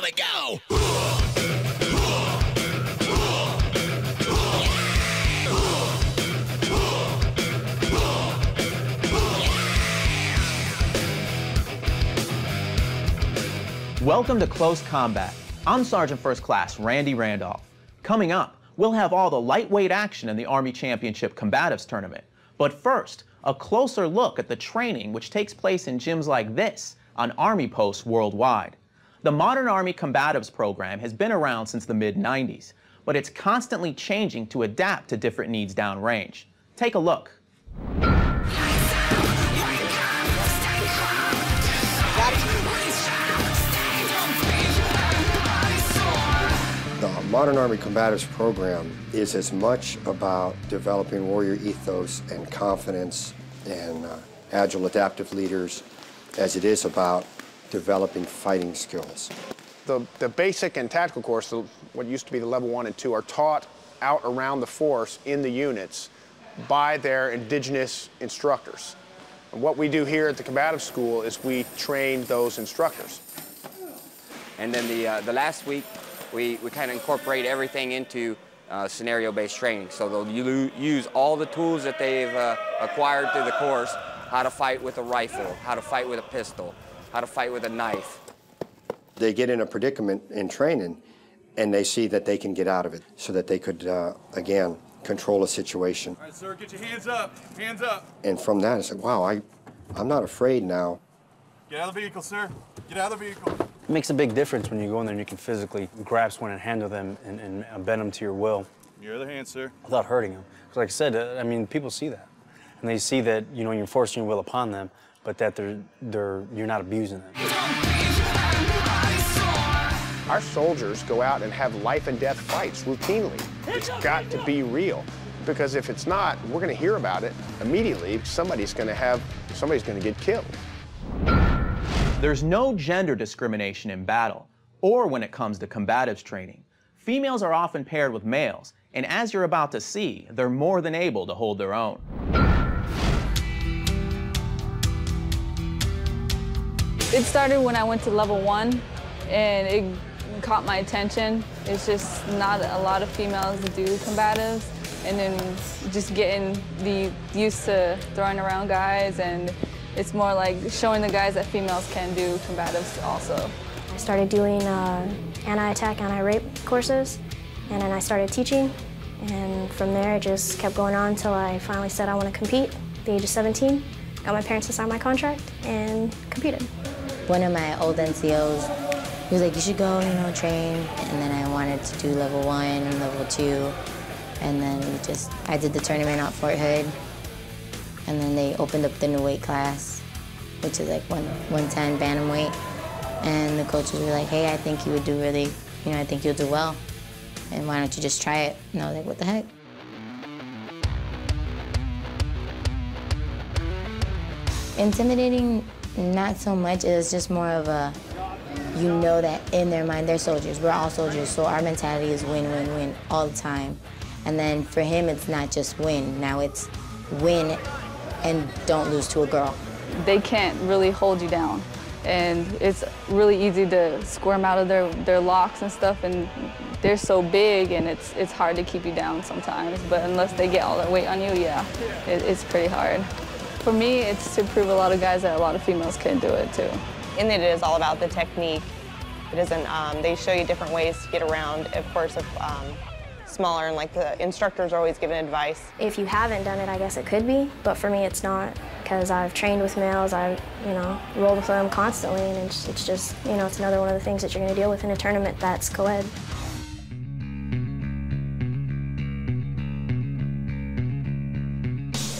we go! Welcome to Close Combat. I'm Sergeant First Class Randy Randolph. Coming up, we'll have all the lightweight action in the Army Championship Combatives Tournament. But first, a closer look at the training which takes place in gyms like this on Army posts worldwide. The modern Army Combatives program has been around since the mid-90s, but it's constantly changing to adapt to different needs downrange. Take a look. The Modern Army Combatives program is as much about developing warrior ethos and confidence and agile adaptive leaders as it is about developing fighting skills. The basic and tactical course, what used to be the level 1 and 2, are taught out around the force in the units by their indigenous instructors. And what we do here at the combative school is we train those instructors. And then the last week, we kind of incorporate everything into scenario-based training. So they'll use all the tools that they've acquired through the course, how to fight with a rifle, how to fight with a pistol, how to fight with a knife. They get in a predicament in training, and they see that they can get out of it so that they could, again, control a situation. All right, sir, get your hands up. Hands up. And from that, I said, wow, I'm not afraid now. Get out of the vehicle, sir. Get out of the vehicle. It makes a big difference when you go in there and you can physically grab someone and handle them and bend them to your will. Your other hand, sir. Without hurting them. Because like I said, I mean, people see that. And they see that, you know, you're forcing your will upon them, but that you're not abusing them. Our soldiers go out and have life and death fights routinely. It's got to be real, because if it's not, we're going to hear about it immediately. Somebody's going to get killed. There's no gender discrimination in battle, or when it comes to combatives training. Females are often paired with males, and as you're about to see, they're more than able to hold their own. It started when I went to level 1, and it caught my attention. It's just not a lot of females that do combatives, and then just getting used to throwing around guys, and it's more like showing the guys that females can do combatives also. I started doing anti-attack, anti-rape courses, and then I started teaching, and from there it just kept going on until I finally said I want to compete at the age of 17. Got my parents to sign my contract and competed. One of my old NCOs, he was like, you should go, you know, train. And then I wanted to do level 1 and level 2. And then I did the tournament at Fort Hood. And then they opened up the new weight class, which is like 110 bantamweight. And the coaches were like, hey, I think you would do really, you know, I think you'll do well. And why don't you just try it? And I was like, what the heck? Intimidating, not so much. It was just more of a, you know that in their mind, they're soldiers. We're all soldiers, so our mentality is win, win, win all the time. And then for him, it's not just win. Now it's win and don't lose to a girl. They can't really hold you down, and it's really easy to squirm out of their locks and stuff, and they're so big, and it's hard to keep you down sometimes, but unless they get all their weight on you, yeah, it's pretty hard. For me, it's to prove a lot of guys that a lot of females can do it too. And it is all about the technique. It isn't, they show you different ways to get around, of course, if smaller, and like the instructors are always giving advice. If you haven't done it, I guess it could be, but for me it's not, because I've trained with males, I've, you know, rolled with them constantly, and it's just, you know, it's another one of the things that you're going to deal with in a tournament that's co-ed.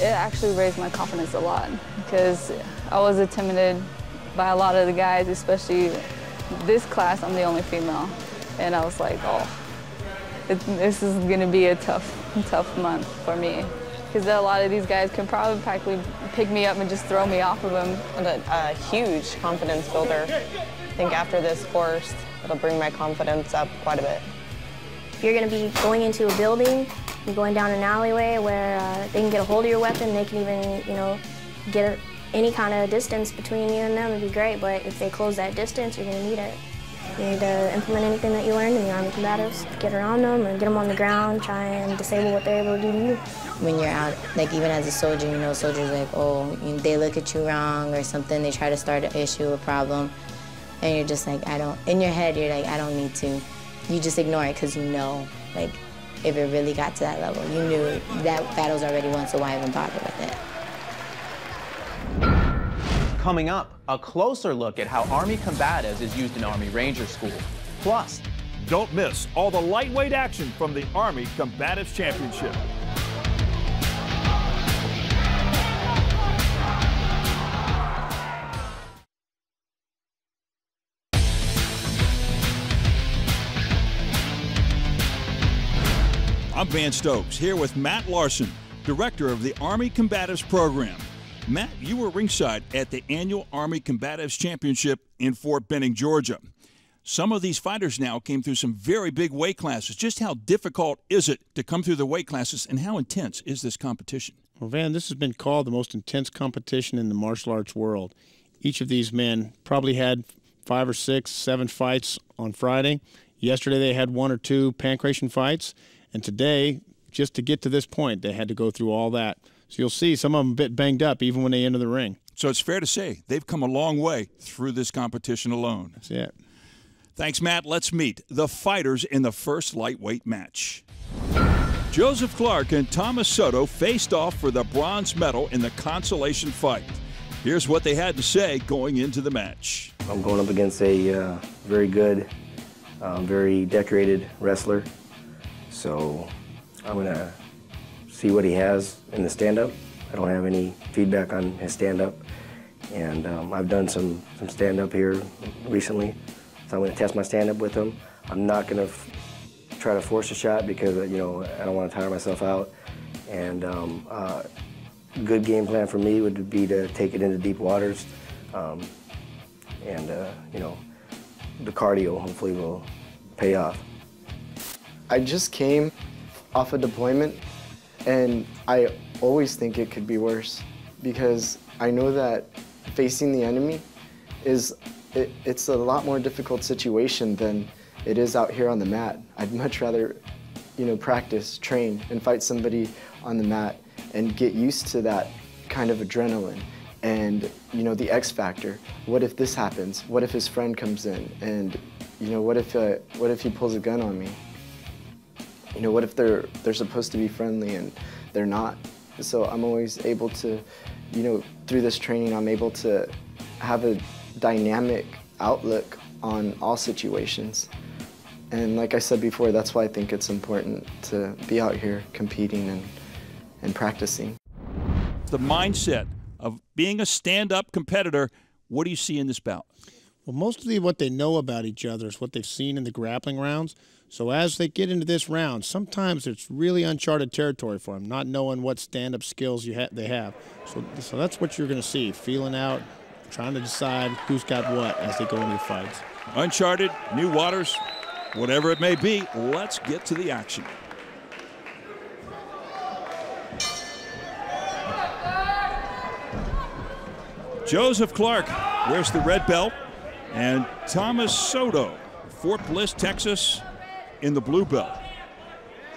It actually raised my confidence a lot, because I was intimidated by a lot of the guys, especially this class. I'm the only female, and I was like, oh, this is going to be a tough month for me, because a lot of these guys can probably practically pick me up and just throw me off of them. A huge confidence builder. I think after this course, it'll bring my confidence up quite a bit. If you're going to be going into a building, you're going down an alleyway where they can get a hold of your weapon, they can even, you know, get any kind of distance between you and them, it'd be great, but if they close that distance, you're going to need it. You need to implement anything that you learned in the Army combatives. Get around them and get them on the ground, try and disable what they're able to do to you. When you're out, like even as a soldier, you know, soldiers like, oh, they look at you wrong or something, they try to start an issue, a problem, and you're just like, in your head, you're like, I don't need to. You just ignore it because you know, like, if it really got to that level, you knew that battle's already won, so why even bother with it? Coming up, a closer look at how Army combatives is used in Army Ranger School. Plus, don't miss all the lightweight action from the Army Combatives Championship. I'm Van Stokes, here with Matt Larson, Director of the Army Combatives Program. Matt, you were ringside at the annual Army Combatives Championship in Fort Benning, Georgia. Some of these fighters now came through some very big weight classes. Just how difficult is it to come through the weight classes, and how intense is this competition? Well, Van, this has been called the most intense competition in the martial arts world. Each of these men probably had 5 or 6, 7 fights on Friday. Yesterday they had 1 or 2 pancration fights. And today, just to get to this point, they had to go through all that. So you'll see some of them a bit banged up even when they enter the ring. So it's fair to say they've come a long way through this competition alone. That's it. Thanks, Matt. Let's meet the fighters in the first lightweight match. Joseph Clark and Thomas Soto faced off for the bronze medal in the consolation fight. Here's what they had to say going into the match. I'm going up against a very good, very decorated wrestler. So I'm going to see what he has in the stand-up. I don't have any feedback on his stand-up. And I've done some stand-up here recently. So I'm going to test my stand-up with him. I'm not going to try to force a shot because, you know, I don't want to tire myself out. And a good game plan for me would be to take it into deep waters. You know, the cardio hopefully will pay off. I just came off a deployment, and I always think it could be worse because I know that facing the enemy it's a lot more difficult situation than it is out here on the mat. I'd much rather, you know, practice, train, and fight somebody on the mat and get used to that kind of adrenaline and, you know, the X factor. What if this happens? What if his friend comes in? And, you know, what if he pulls a gun on me? You know, what if they're supposed to be friendly and they're not? So I'm always able to, you know, through this training, I'm able to have a dynamic outlook on all situations. And like I said before, that's why I think it's important to be out here competing and practicing. The mindset of being a stand-up competitor, what do you see in this bout? Well, mostly what they know about each other is what they've seen in the grappling rounds. So as they get into this round, sometimes it's really uncharted territory for them, not knowing what stand-up skills they have. So that's what you're going to see, feeling out, trying to decide who's got what as they go into the fights. Uncharted, new waters, whatever it may be, let's get to the action. Joseph Clark wears the red belt, and Thomas Soto, Fort Bliss, Texas, in the blue belt.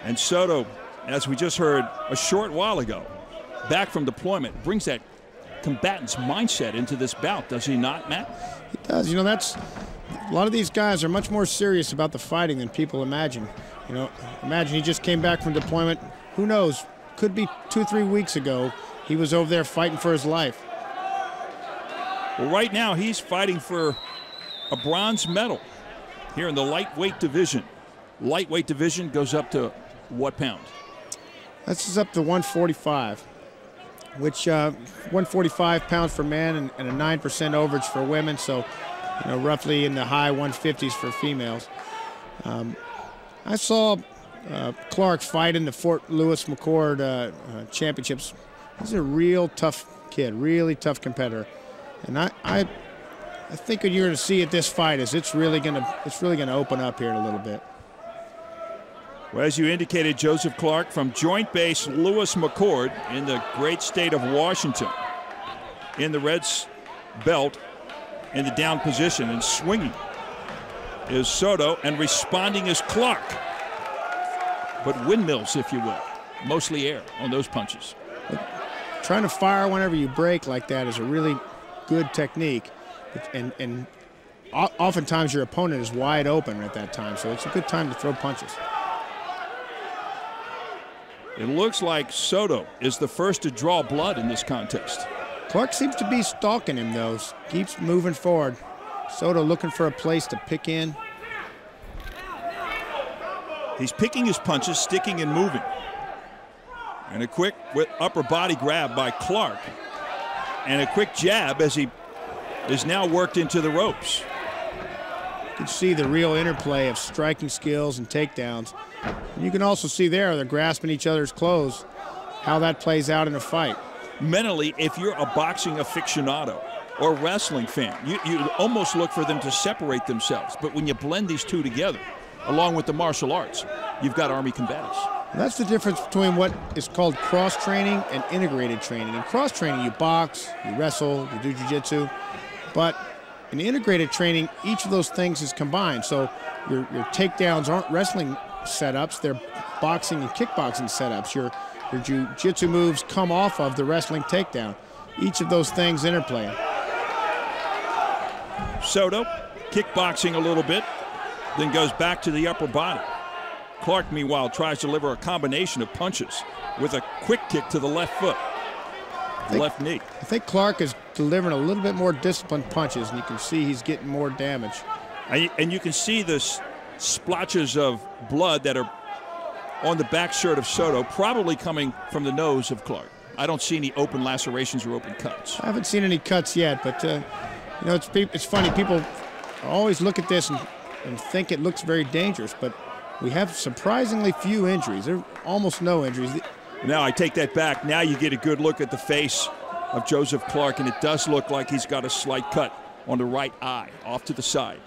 And Soto, as we just heard a short while ago, back from deployment, brings that combatant's mindset into this bout, does he not, Matt? He does. You know, a lot of these guys are much more serious about the fighting than people imagine. You know, imagine he just came back from deployment. Who knows? Could be 2-3 weeks ago. He was over there fighting for his life. Well, right now he's fighting for a bronze medal here in the lightweight division. Lightweight division goes up to what pound? This is up to 145, which 145 pounds for men and a 9% overage for women, so you know, roughly in the high 150s for females. I saw Clark fight in the Fort Lewis McCord championships. He's a real tough kid, really tough competitor, and I think what you're going to see at this fight is it's really going to open up here in a little bit. Well, as you indicated, Joseph Clark from Joint Base Lewis McCord in the great state of Washington, in the red belt in the down position and swinging. is Soto, and responding is Clark. But windmills, if you will, mostly air on those punches. Trying to fire whenever you break like that is a really good technique, and oftentimes your opponent is wide open at that time, so it's a good time to throw punches. It looks like Soto is the first to draw blood in this contest. Clark seems to be stalking him, though. Keeps moving forward. Soto looking for a place to pick in. He's picking his punches, sticking and moving. And a quick upper body grab by Clark. And a quick jab as he is now worked into the ropes. You can see the real interplay of striking skills and takedowns. And you can also see there, they're grasping each other's clothes, how that plays out in a fight. Mentally, if you're a boxing aficionado or wrestling fan, you almost look for them to separate themselves. But when you blend these two together, along with the martial arts, you've got Army combatives. And that's the difference between what is called cross-training and integrated training. In cross-training, you box, you wrestle, you do jiu-jitsu. But in in training, each of those things is combined. So your takedowns aren't wrestling setups, they're boxing and kickboxing setups. Your jiu-jitsu moves come off of the wrestling takedown. Each of those things interplay. Soto kickboxing a little bit, then goes back to the upper body. Clark, meanwhile, tries to deliver a combination of punches with a quick kick to the left foot, left knee. I think Clark is delivering a little bit more disciplined punches, and you can see he's getting more damage. And you can see the splotches of blood that are on the back shirt of Soto, probably coming from the nose of Clark. I don't see any open lacerations or open cuts. I haven't seen any cuts yet, but you know, it's funny. People always look at this and think it looks very dangerous, but we have surprisingly few injuries. There are almost no injuries. Now I take that back. Now you get a good look at the face of Joseph Clark, and it does look like he's got a slight cut on the right eye, off to the side.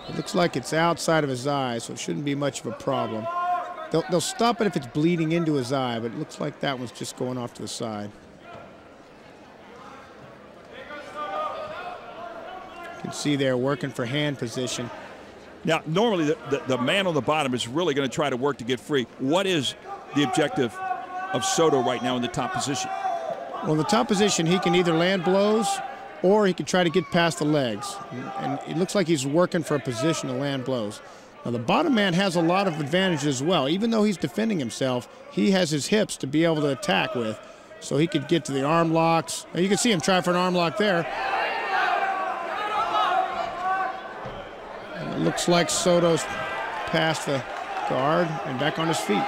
It looks like it's outside of his eye, so it shouldn't be much of a problem. They'll stop it if it's bleeding into his eye, but it looks like that one's just going off to the side. You can see they're working for hand position. Now, normally the man on the bottom is really going to try to work to get free. What is the objective of Soto right now in the top position? Well, in the top position, he can either land blows or he can try to get past the legs. And it looks like he's working for a position to land blows. Now, the bottom man has a lot of advantages as well. Even though he's defending himself, he has his hips to be able to attack with. So he could get to the arm locks. Now, you can see him try for an arm lock there. And it looks like Soto's past the guard and back on his feet.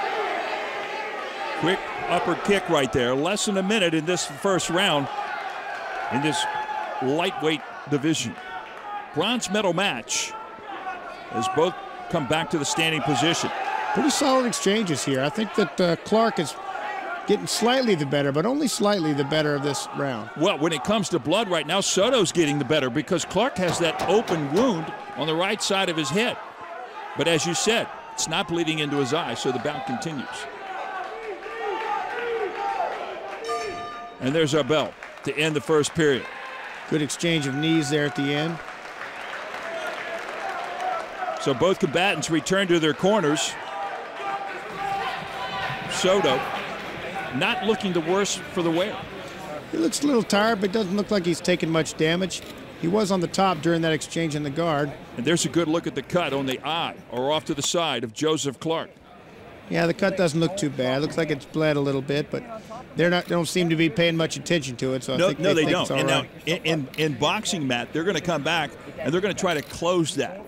Quick upper kick right there. Less than a minute in this first round in this lightweight division. Bronze medal match as both come back to the standing position. Pretty solid exchanges here. I think that Clark is getting slightly the better, but only slightly the better of this round. Well, when it comes to blood right now, Soto's getting the better because Clark has that open wound on the right side of his head. But as you said, it's not bleeding into his eye, so the bout continues. And there's our bell to end the first period. Good exchange of knees there at the end. So both combatants return to their corners. Soto not looking the worse for the wear. He looks a little tired, but doesn't look like he's taken much damage. He was on the top during that exchange in the guard. And there's a good look at the cut on the eye or off to the side of Joseph Clark. Yeah, the cut doesn't look too bad. Looks like it's bled a little bit, but they don't seem to be paying much attention to it. So No, I think they think don't. it's all And right. now in boxing, Matt, they're going to come back and they're going to try to close that.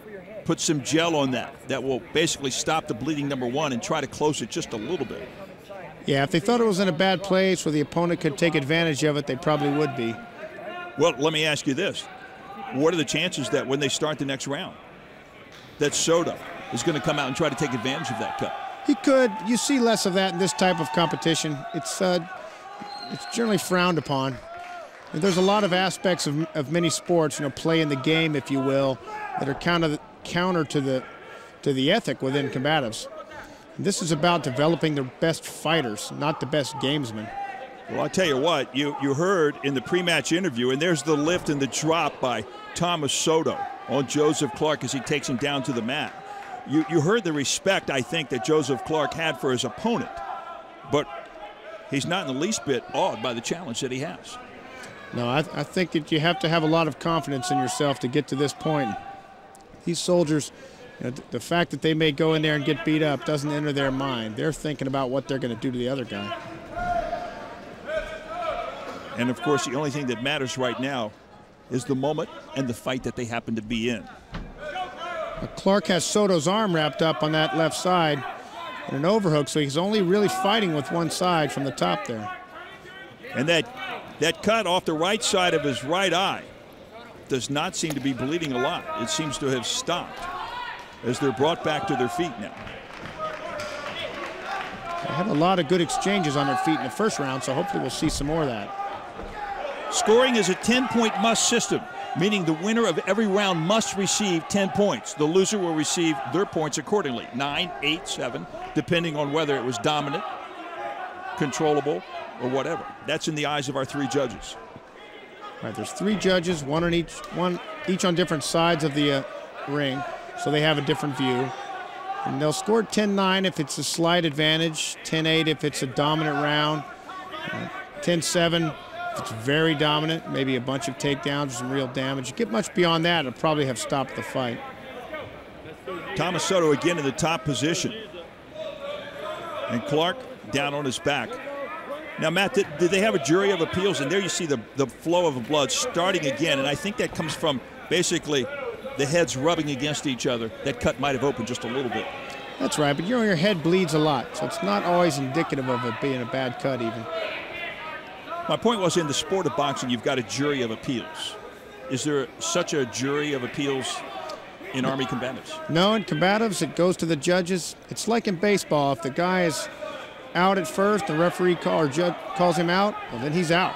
Put some gel on that. That will basically stop the bleeding, number one, and try to close it just a little bit. Yeah, if they thought it was in a bad place where the opponent could take advantage of it, they probably would be. Well, let me ask you this. What are the chances that when they start the next round that Soto is going to come out and try to take advantage of that cut? He could. You see less of that in this type of competition. It's generally frowned upon. And there's a lot of aspects of many sports, play in the game, if you will, that are counter to the ethic within combatives. And this is about developing the best fighters, not the best gamesmen. Well, I'll tell you what, you heard in the pre-match interview, and there's the lift and the drop by Thomas Soto. on Joseph Clark as he takes him down to the mat. You heard the respect, I think, that Joseph Clark had for his opponent, but he's not in the least bit awed by the challenge that he has. No, I think that you have to have a lot of confidence in yourself to get to this point. These soldiers, you know, the fact that they may go in there and get beat up doesn't enter their mind. They're thinking about what they're going to do to the other guy. And, of course, the only thing that matters right now is the moment and the fight that they happen to be in. Clark has Soto's arm wrapped up on that left side in an overhook, so he's only really fighting with one side from the top there. And that cut off the right side of his right eye does not seem to be bleeding a lot. It seems to have stopped as they're brought back to their feet now. They had a lot of good exchanges on their feet in the first round, so hopefully we'll see some more of that. Scoring is a 10-point must system, meaning the winner of every round must receive 10 points. The loser will receive their points accordingly, 9, 8, 7, depending on whether it was dominant, controllable, or whatever. That's in the eyes of our three judges. All right, there's three judges, one each on different sides of the ring, so they have a different view. And they'll score 10-9 if it's a slight advantage, 10-8 if it's a dominant round, 10-7 if it's very dominant, maybe a bunch of takedowns, some real damage. You get much beyond that, it'll probably have stopped the fight. Thomas Soto again in the top position. And Clark down on his back. Now, Matt, did they have a jury of appeals? And there you see the flow of blood starting again. And I think that comes from basically the heads rubbing against each other. That cut might have opened just a little bit. That's right, but you know, your head bleeds a lot, so it's not always indicative of it being a bad cut even. My point was, in the sport of boxing, you've got a jury of appeals. Is there such a jury of appeals in Army combatives? No, in combatives, it goes to the judges. It's like in baseball. If the guy is out at first, the referee calls him out, well, then he's out.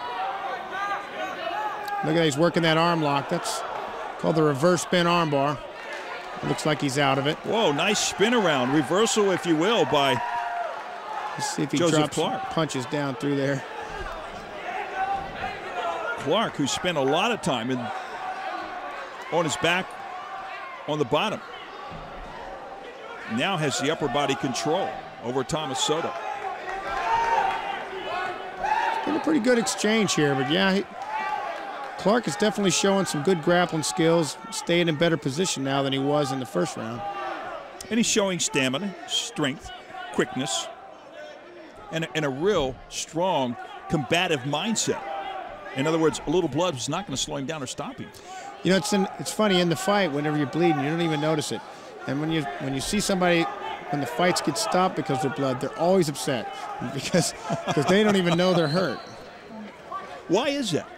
Look at that, he's working that arm lock. That's called the reverse spin arm bar. Looks like he's out of it. Whoa, nice spin around. Reversal, if you will, by Let's see if he Joseph drops Clark. Punches down through there. Clark, who spent a lot of time on his back on the bottom, now has the upper body control over Thomas Soto. It's been a pretty good exchange here, but yeah, Clark is definitely showing some good grappling skills, staying in better position now than he was in the first round. And he's showing stamina, strength, quickness, and a real strong combative mindset. In other words, a little blood is not going to slow him down or stop him. You know, it's funny, in the fight, whenever you're bleeding, you don't even notice it. And when you see somebody, when the fights get stopped because of blood, they're always upset because they don't even know they're hurt. Why is that?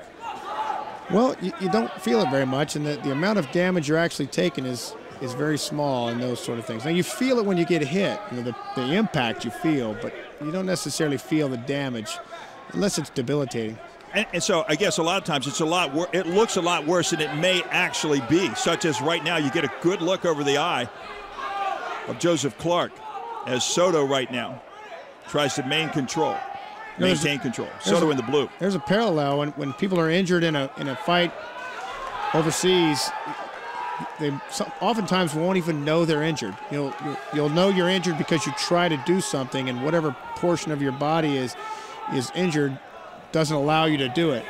Well, you don't feel it very much, and the amount of damage you're actually taking is very small and those sort of things. Now, you feel it when you get hit, you know, the impact you feel, but you don't necessarily feel the damage unless it's debilitating. And so I guess a lot of times it looks a lot worse than it may actually be, such as right now you get a good look over the eye of Joseph Clark as Soto right now tries to maintain control. Soto in the blue. There's a parallel when people are injured in a fight overseas. They oftentimes won't even know they're injured. You'll know you're injured because you try to do something, and whatever portion of your body is injured doesn't allow you to do it.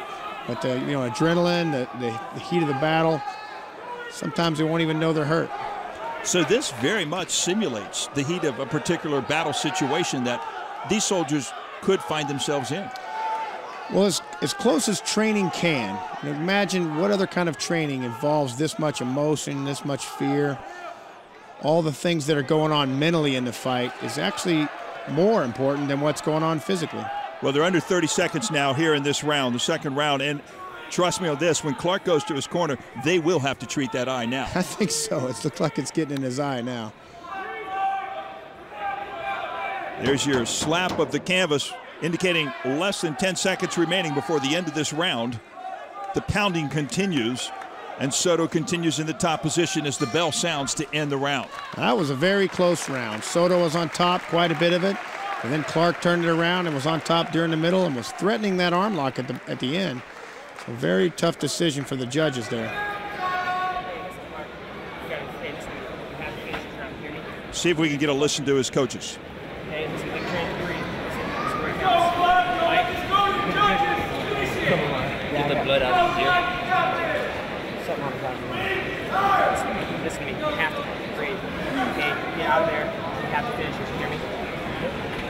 But adrenaline, the heat of the battle, sometimes they won't even know they're hurt. So this very much simulates the heat of a particular battle situation that these soldiers could find themselves in. Well, as close as training can. Imagine what other kind of training involves this much emotion, this much fear. All the things that are going on mentally in the fight is actually more important than what's going on physically. Well, they're under 30 seconds now here in this round, the second round. And trust me on this, when Clark goes to his corner, they will have to treat that eye now. I think so. It looks like it's getting in his eye now. There's your slap of the canvas, indicating less than 10 seconds remaining before the end of this round. The pounding continues, and Soto continues in the top position as the bell sounds to end the round. That was a very close round. Soto was on top quite a bit of it. And then Clark turned it around and was on top during the middle and was threatening that arm lock at the end. So very tough decision for the judges there. See if we can get a listen to his coaches. Okay, let's make train 3. Let's where it counts. Right? Come on. Get the blood out of here. Something on the back. Listen to me. You have to breathe. Okay, get out of there. You have to finish this. You hear me?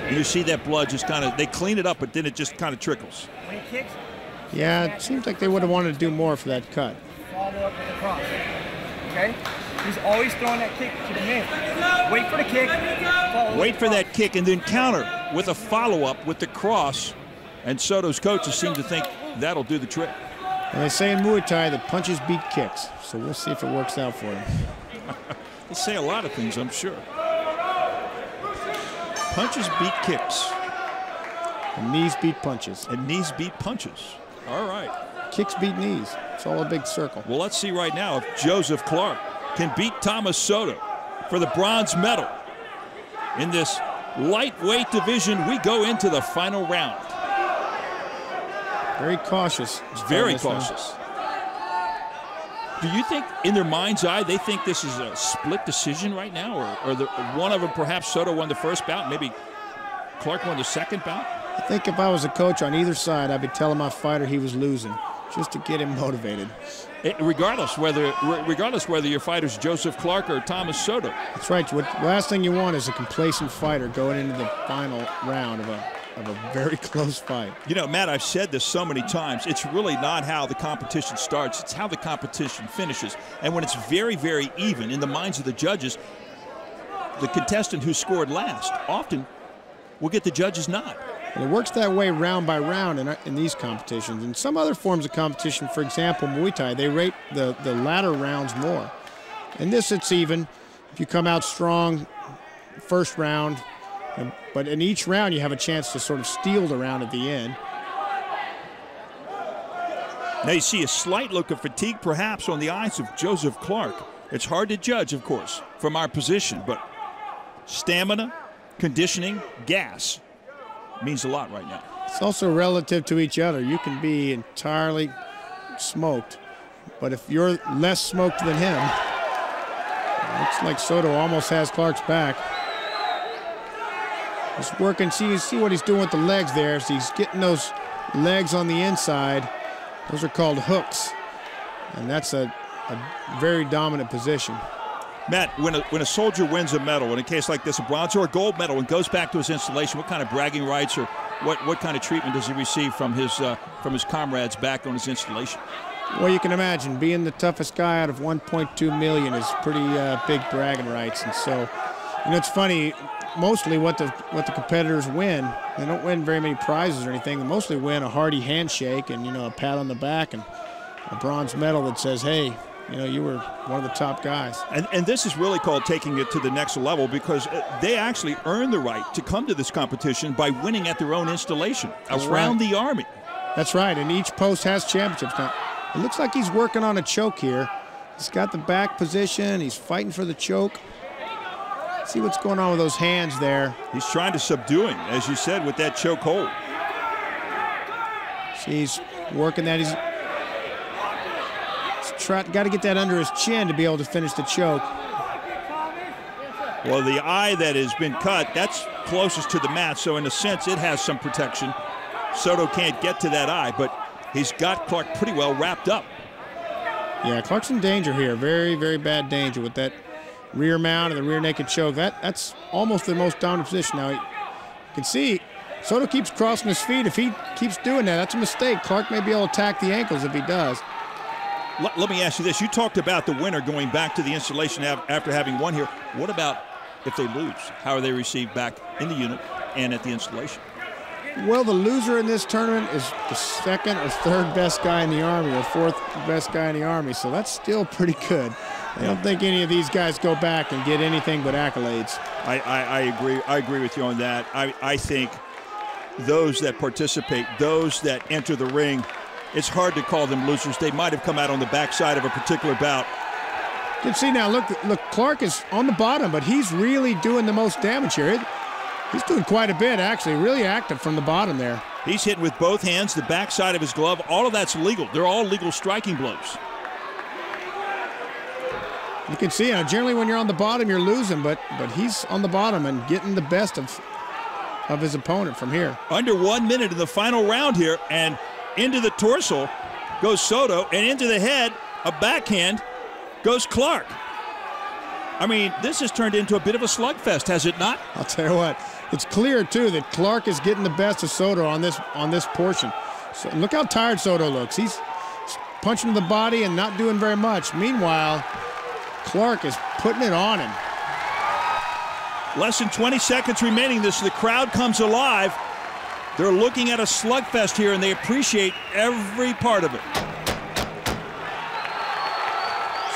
And you see that blood just kind of, they clean it up, but then it just kind of trickles. When he kicks, Yeah, it seems like they would have wanted to do more for that cut. follow up with the cross. Okay? He's always throwing that kick to the man. Wait for the kick. Wait for that kick and then counter with a follow-up with the cross. And Soto's coaches seem to think that'll do the trick. And they say in Muay Thai that punches beat kicks, so we'll see if it works out for him. They say a lot of things, I'm sure. Punches beat kicks. And knees beat punches. And knees beat punches. All right. Kicks beat knees. It's all a big circle. Well, let's see right now if Joseph Clark can beat Thomas Soto for the bronze medal. In this lightweight division, we go into the final round. Very cautious. Very cautious. Do you think, in their mind's eye, they think this is a split decision right now? Or one of them, perhaps Soto won the first bout, maybe Clark won the second bout? I think if I was a coach on either side, I'd be telling my fighter he was losing, just to get him motivated. Regardless whether your fighter's Joseph Clark or Thomas Soto. That's right. The last thing you want is a complacent fighter going into the final round of a very close fight. You know, Matt, I've said this so many times. It's really not how the competition starts. It's how the competition finishes. And when it's very, very even in the minds of the judges, the contestant who scored last often will get the judge's nod. And it works that way round by round in these competitions. In some other forms of competition, for example, Muay Thai, they rate the latter rounds more. In this, it's even. If you come out strong first round, but in each round, you have a chance to sort of steal the round at the end. Now you see a slight look of fatigue perhaps on the eyes of Joseph Clark. It's hard to judge, of course, from our position, but stamina, conditioning, gas means a lot right now. It's also relative to each other. You can be entirely smoked, but if you're less smoked than him, it looks like Soto almost has Clark's back. He's working, see what he's doing with the legs there. So he's getting those legs on the inside. Those are called hooks, and that's a very dominant position. Matt, when a soldier wins a medal, in a case like this, a bronze or a gold medal, and goes back to his installation, what kind of bragging rights or what kind of treatment does he receive from his comrades back on his installation? Well, you can imagine being the toughest guy out of 1.2 million is pretty big bragging rights, and so it's funny. Mostly what the competitors win, they don't win very many prizes or anything. They mostly win a hearty handshake and a pat on the back and a bronze medal that says, hey, you were one of the top guys. And this is really called taking it to the next level, because they actually earn the right to come to this competition by winning at their own installation around the Army. That's right, and each post has championships. Now, it looks like he's working on a choke here. He's got the back position. He's fighting for the choke. See what's going on with those hands there. He's trying to subdue him, as you said, with that choke hold. See, he's working that. He's got to get that under his chin to be able to finish the choke. Well, the eye that has been cut, that's closest to the mat, so in a sense it has some protection. Soto can't get to that eye, but he's got Clark pretty well wrapped up. Yeah, Clark's in danger here. Very, very bad danger with that rear mount and the rear naked choke. That's almost the most dominant position. Now, you can see Soto keeps crossing his feet. If he keeps doing that, that's a mistake. Clark may be able to attack the ankles if he does. Let me ask you this. You talked about the winner going back to the installation after having won here. What about if they lose? How are they received back in the unit and at the installation? Well, the loser in this tournament is the second or third best guy in the Army, or fourth best guy in the Army, so that's still pretty good. I don't think any of these guys go back and get anything but accolades. I agree. I agree with you on that. I think those that participate, those that enter the ring, it's hard to call them losers. They might have come out on the backside of a particular bout. You can see now, look, Clark is on the bottom, but he's really doing the most damage here. He's doing quite a bit, actually, really active from the bottom there. He's hitting with both hands, the backside of his glove. All of that's legal. They're all legal striking blows. You can see, generally when you're on the bottom, you're losing, but he's on the bottom and getting the best of his opponent from here. Under 1 minute in the final round here, and into the torso goes Soto, and into the head, a backhand, goes Clark. I mean, this has turned into a bit of a slugfest, has it not? I'll tell you what, it's clear too that Clark is getting the best of Soto on this portion. So look how tired Soto looks. He's punching to the body and not doing very much. Meanwhile, Clark is putting it on him. Less than 20 seconds remaining. The crowd comes alive. They're looking at a slugfest here, and they appreciate every part of it.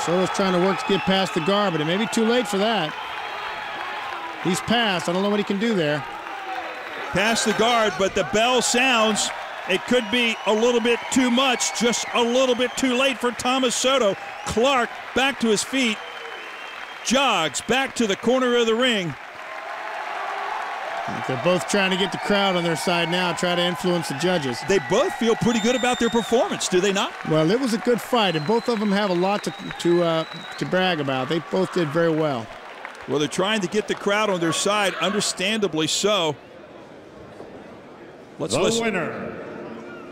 Soto's trying to work to get past the guard, but it may be too late for that. He's passed. I don't know what he can do there. Past the guard, but the bell sounds. It could be a little bit too much, just a little bit too late for Thomas Soto. Clark back to his feet, jogs back to the corner of the ring. They're both trying to get the crowd on their side now, try to influence the judges. They both feel pretty good about their performance, do they not? Well, it was a good fight, and both of them have a lot to brag about. They both did very well. Well, they're trying to get the crowd on their side, understandably so. Let's listen. The winner,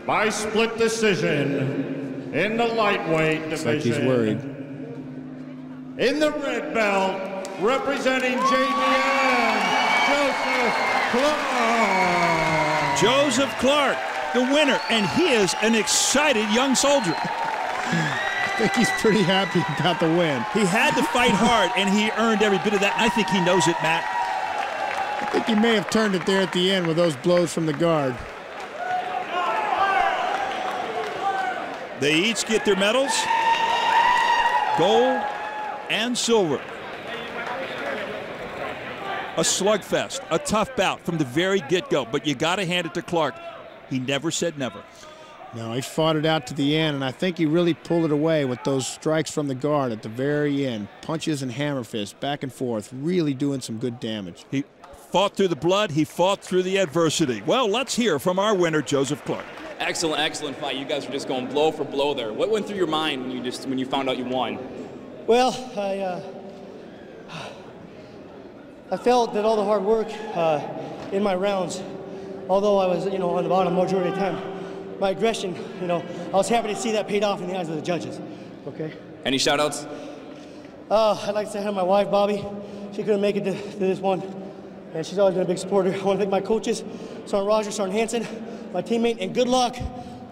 by split decision, in the lightweight division. Like he's worried. In the red belt, representing JBN, Joseph Clark, the winner, and he is an excited young soldier. I think he's pretty happy about the win. He had to fight hard, and he earned every bit of that. I think he knows it, Matt. I think he may have turned it there at the end with those blows from the guard. They each get their medals, gold and silver. A slugfest, a tough bout from the very get-go, but you got to hand it to Clark. He never said never. No, he fought it out to the end, and I think he really pulled it away with those strikes from the guard at the very end. Punches and hammer fists, back and forth, really doing some good damage. He fought through the blood, he fought through the adversity. Well, let's hear from our winner, Joseph Clark. Excellent, excellent fight. You guys were just going blow for blow there. What went through your mind when you found out you won? Well, I felt that all the hard work in my rounds, although I was, on the bottom majority of the time, my aggression, I was happy to see that paid off in the eyes of the judges. Okay. Any shout-outs? I'd like to say hi to my wife, Bobby. She couldn't make it to this one, and she's always been a big supporter. I want to thank my coaches, Sergeant Roger, Sergeant Hansen, my teammate, and good luck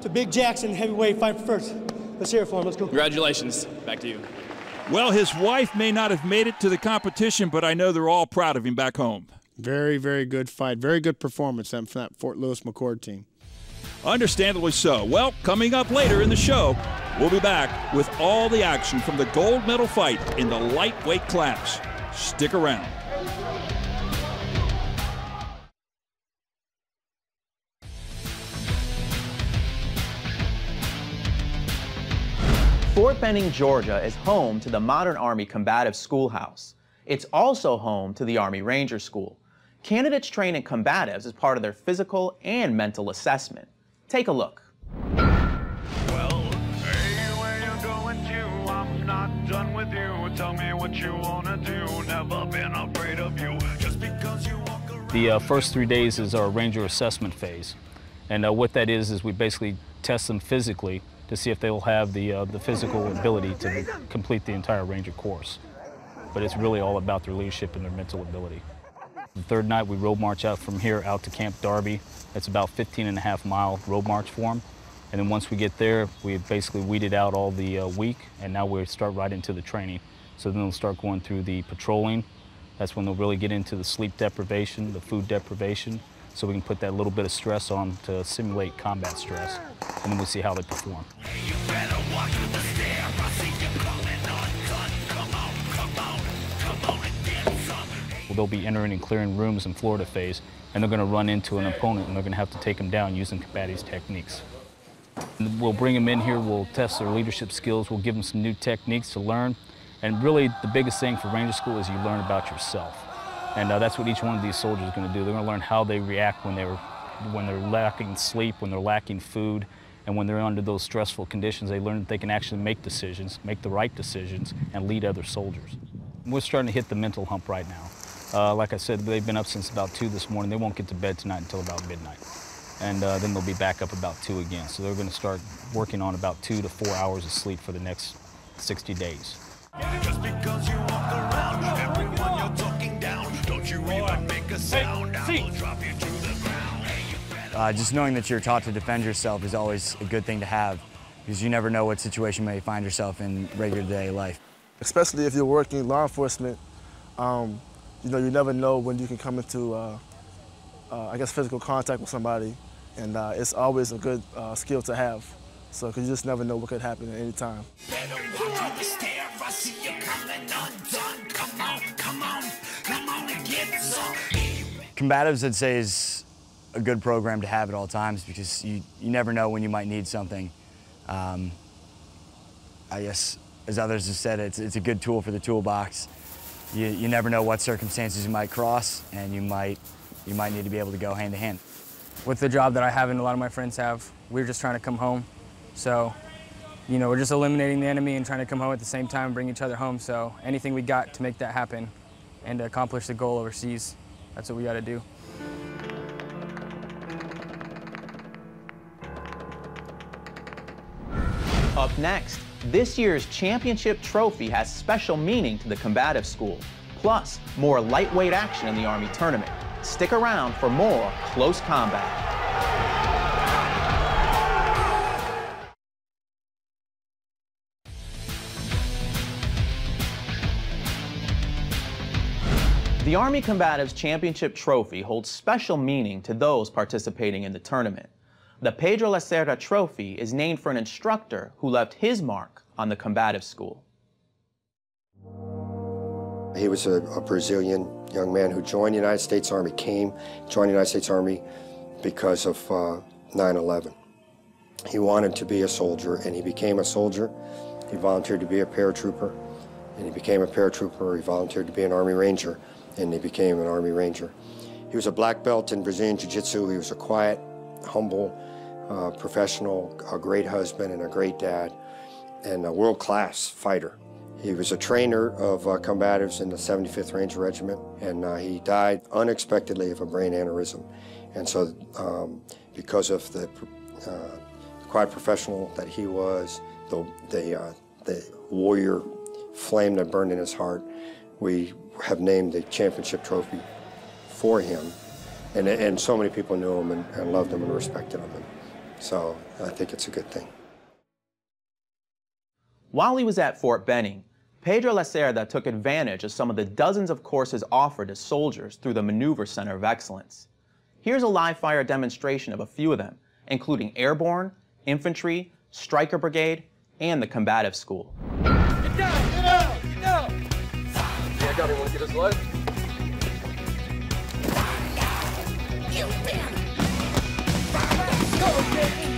to Big Jackson, heavyweight, fight for first. Let's hear it for him. Let's go. Congratulations. Back to you. Well, his wife may not have made it to the competition, but I know they're all proud of him back home. Very, very good fight. Very good performance from that Fort Lewis McCord team. Understandably so. Well, coming up later in the show, we'll be back with all the action from the gold medal fight in the lightweight class. Stick around. Fort Benning, Georgia is home to the Modern Army Combative Schoolhouse. It's also home to the Army Ranger School. Candidates train in combatives as part of their physical and mental assessment. Take a look. Well, hey, where you going to? I'm not done with you. Tell me what you wanna do. Never been afraid of you. Just because you walk around. The first 3 days is our Ranger assessment phase. And what that is we basically test them physically to see if they'll have the physical ability to complete the entire Ranger course. But it's really all about their leadership and their mental ability. The third night, we road march out from here out to Camp Darby. It's about 15.5-mile road march for them. And then once we get there, we basically weeded out all the week, and now we start right into the training. So then they'll start going through the patrolling. That's when they'll really get into the sleep deprivation, the food deprivation, so we can put that little bit of stress on to simulate combat stress, and then we'll see how they perform. Well, they'll be entering and clearing rooms in Florida phase, and they're going to run into an opponent, and they're going to have to take them down using combatives techniques. And we'll bring them in here, we'll test their leadership skills, we'll give them some new techniques to learn, and really the biggest thing for Ranger School is you learn about yourself. And that's what each one of these soldiers is going to do. They're going to learn how they react when they're lacking sleep, when they're lacking food, And when they're under those stressful conditions, they learn that they can actually make decisions, make the right decisions, and lead other soldiers. We're starting to hit the mental hump right now. Like I said, they've been up since about 2 this morning. They won't get to bed tonight until about midnight. And then they'll be back up about 2 again. So they're going to start working on about 2 to 4 hours of sleep for the next 60 days. Just because you walk around, everyone you're talking down, don't you even make a sound, I will drop you to the ground. Just knowing that you're taught to defend yourself is always a good thing to have, because you never know what situation you may find yourself in regular day life. Especially if you're working law enforcement, you know, you never know when you can come into, I guess, physical contact with somebody, and it's always a good skill to have. So, because you just never know what could happen at any time. Combatives, I'd say, is a good program to have at all times, because you never know when you might need something. I guess, as others have said, it's a good tool for the toolbox. You never know what circumstances you might cross, and you might need to be able to go hand to hand. With the job that I have and a lot of my friends have, we're just trying to come home. So, you know, we're just eliminating the enemy and trying to come home at the same time and bring each other home. So anything we got to make that happen and to accomplish the goal overseas, that's what we got to do. Up next, this year's championship trophy has special meaning to the combative school, plus more lightweight action in the Army tournament. Stick around for more Close Combat. The Army Combatives Championship Trophy holds special meaning to those participating in the tournament. The Pedro Lacerda Trophy is named for an instructor who left his mark on the combative school. He was a Brazilian young man who joined the United States Army, joined the United States Army because of 9/11. He wanted to be a soldier, and he became a soldier. He volunteered to be a paratrooper, and he became a paratrooper. He volunteered to be an Army Ranger, and he became an Army Ranger. He was a black belt in Brazilian Jiu-Jitsu. He was a quiet, humble, professional, a great husband and a great dad, and a world-class fighter. He was a trainer of combatives in the 75th Ranger Regiment, and he died unexpectedly of a brain aneurysm. And so because of the quiet professional that he was, the warrior flame that burned in his heart, we have named the championship trophy for him. And so many people knew him and loved him and respected him. And so I think it's a good thing. While he was at Fort Benning, Pedro Lacerda took advantage of some of the dozens of courses offered to soldiers through the Maneuver Center of Excellence. Here's a live-fire demonstration of a few of them, including Airborne, Infantry, Stryker Brigade, and the Combative School. Get down, get down, get down! Yeah, I got me. Want to get his leg? Go, baby!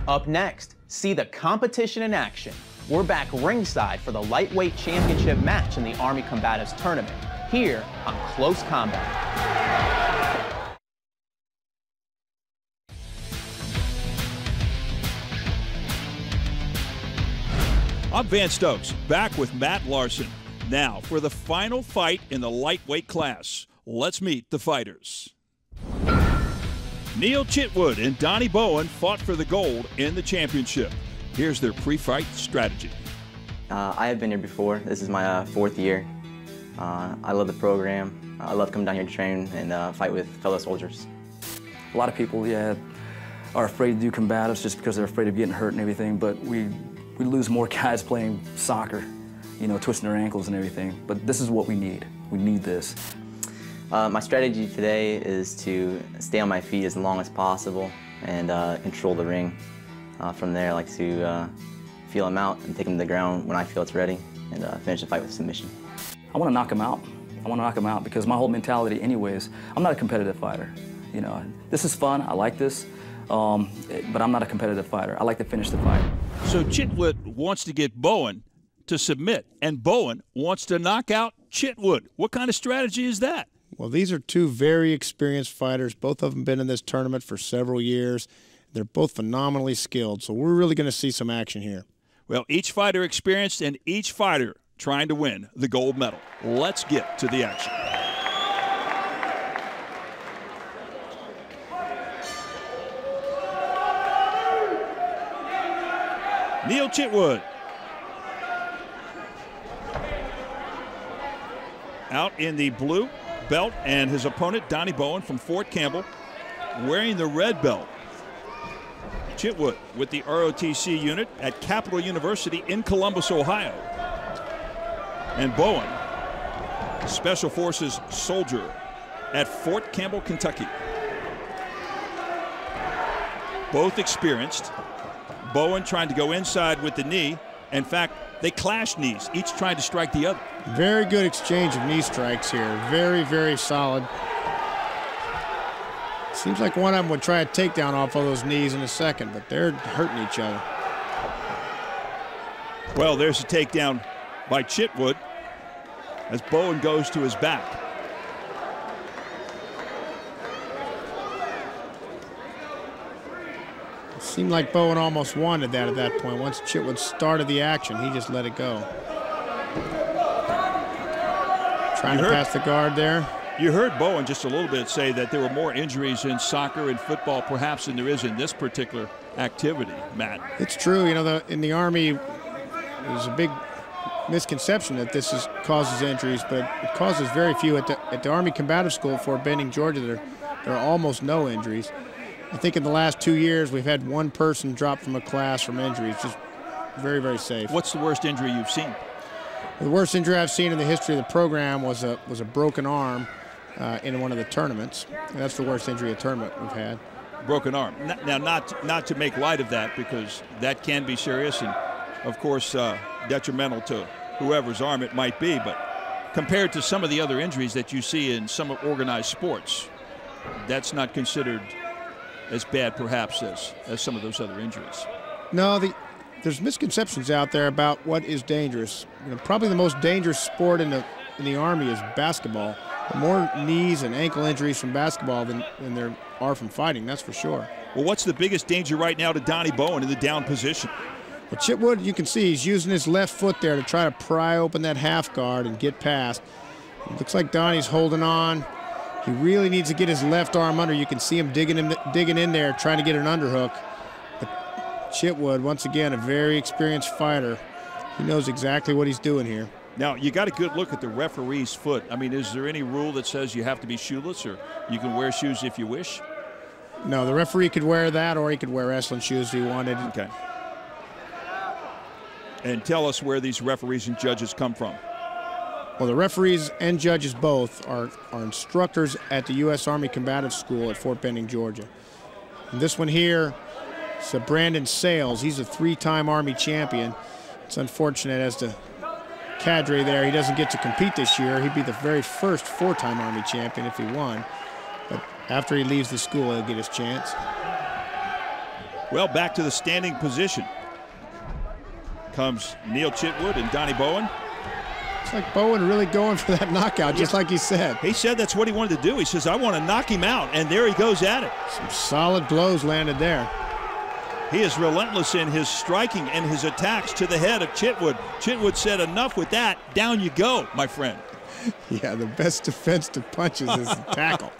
Up next, see the competition in action. We're back ringside for the lightweight championship match in the Army Combatives Tournament, here on Close Combat. I'm Van Stokes, back with Matt Larson. Now for the final fight in the lightweight class. Let's meet the fighters. Neil Chitwood and Donnie Bowen fought for the gold in the championship. Here's their pre-fight strategy. I have been here before. This is my fourth year. I love the program. I love coming down here to train and fight with fellow soldiers. A lot of people, are afraid to do combatives just because they're afraid of getting hurt and everything, but we lose more guys playing soccer. you know, twisting their ankles and everything. But this is what we need. We need this. My strategy today is to stay on my feet as long as possible and control the ring. From there, I like to feel him out and take him to the ground when I feel it's ready and finish the fight with submission. I want to knock him out. I want to knock him out because my whole mentality anyways, I'm not a competitive fighter. You know, this is fun, I like this, but I'm not a competitive fighter. I like to finish the fight. So Chitwood wants to get Bowen to submit, and Bowen wants to knock out Chitwood. What kind of strategy is that? Well, these are two very experienced fighters. Both of them been in this tournament for several years. They're both phenomenally skilled, so we're really going to see some action here. Well, each fighter experienced and each fighter trying to win the gold medal. Let's get to the action. Neil Chitwood out in the blue belt, and his opponent, Donnie Bowen from Fort Campbell, wearing the red belt. Chitwood with the ROTC unit at Capital University in Columbus, Ohio. And Bowen, Special Forces soldier at Fort Campbell, Kentucky. Both experienced. Bowen trying to go inside with the knee. In fact, they clashed knees, each trying to strike the other. Very good exchange of knee strikes here. Very, very solid. Seems like one of them would try a takedown off of those knees in a second, but they're hurting each other. Well, there's a takedown by Chitwood as Bowen goes to his back. It seemed like Bowen almost wanted that at that point. Once Chitwood started the action, he just let it go. Trying to pass the guard there. You heard Bowen just a little bit say that there were more injuries in soccer and football perhaps than there is in this particular activity, Matt. It's true. You know, in the Army, there's a big misconception that this causes injuries, but it causes very few. At the Army Combative School at Fort Benning, Georgia, there are almost no injuries. I think in the last 2 years we've had one person drop from a class from injuries. Just very, very safe. What's the worst injury you've seen? The worst injury I've seen in the history of the program was a broken arm in one of the tournaments. And that's the worst injury of tournament we've had. Broken arm. Now, not to make light of that, because that can be serious and, of course, detrimental to whoever's arm it might be. But compared to some of the other injuries that you see in some organized sports, that's not considered as bad, perhaps, as some of those other injuries. No, there's misconceptions out there about what is dangerous. You know, probably the most dangerous sport in the Army is basketball. More knees and ankle injuries from basketball than there are from fighting, that's for sure. Well, what's the biggest danger right now to Donnie Bowen in the down position? Well, Chitwood, you can see he's using his left foot there to try to pry open that half guard and get past. It looks like Donnie's holding on. He really needs to get his left arm under. You can see him digging in there, trying to get an underhook. But Chitwood, once again, a very experienced fighter. He knows exactly what he's doing here. Now, you got a good look at the referee's foot. I mean, is there any rule that says you have to be shoeless, or you can wear shoes if you wish? No, the referee could wear that, or he could wear wrestling shoes if he wanted. Okay. And tell us where these referees and judges come from. Well, the referees and judges both are instructors at the U.S. Army Combative School at Fort Benning, Georgia. And this one here is Brandon Sales. He's a 3-time Army champion. It's unfortunate as the cadre there, he doesn't get to compete this year. He'd be the very first 4-time Army champion if he won. But after he leaves the school, he'll get his chance. Well, back to the standing position comes Neil Chitwood and Donnie Bowen. It's like Bowen really going for that knockout, just like he said. He said that's what he wanted to do. He says, I want to knock him out, and there he goes at it. Some solid blows landed there. He is relentless in his striking and his attacks to the head of Chitwood. Chitwood said, enough with that. Down you go, my friend. Yeah, the best defense to punches is the tackle.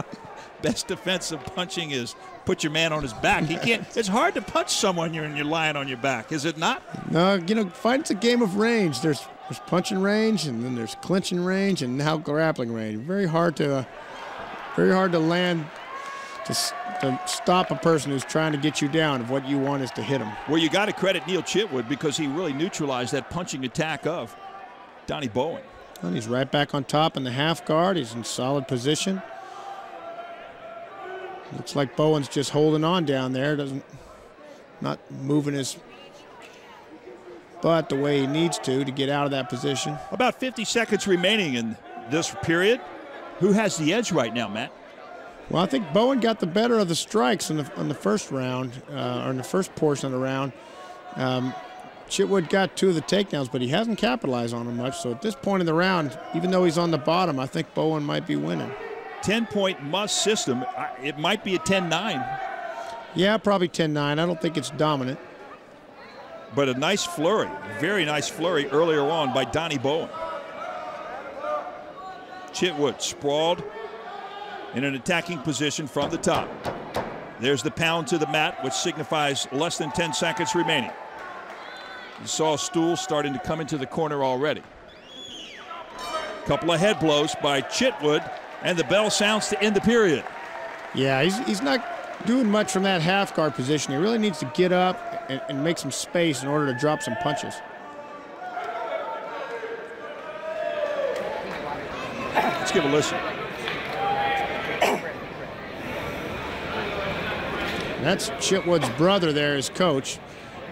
Best defensive punching is put your man on his back. He can't. It's hard to punch someone when you're lying on your back, is it not? No, you know, fighting's a game of range. There's punching range, and then there's clinching range, and now grappling range. Very hard to land, to stop a person who's trying to get you down. If what you want is to hit him. Well, you got to credit Neil Chitwood because he really neutralized that punching attack of Donnie Bowen. And he's right back on top in the half guard. He's in solid position. Looks like Bowen's just holding on down there. Not moving his butt the way he needs to get out of that position. About 50 seconds remaining in this period. Who has the edge right now, Matt? Well, I think Bowen got the better of the strikes in the first round, or in the first portion of the round. Chitwood got 2 of the takedowns, but he hasn't capitalized on them much. So at this point in the round, even though he's on the bottom, I think Bowen might be winning. 10-point must system. It might be a 10-9. Yeah, probably 10-9. I don't think it's dominant. But a nice flurry, very nice flurry earlier on by Donnie Bowen. Chitwood sprawled in an attacking position from the top. There's the pound to the mat, which signifies less than 10 seconds remaining. You saw Stool starting to come into the corner already. Couple of head blows by Chitwood, and the bell sounds to end the period. Yeah, he's not doing much from that half guard position. He really needs to get up and make some space in order to drop some punches. Let's give a listen. That's Chitwood's brother there, his coach,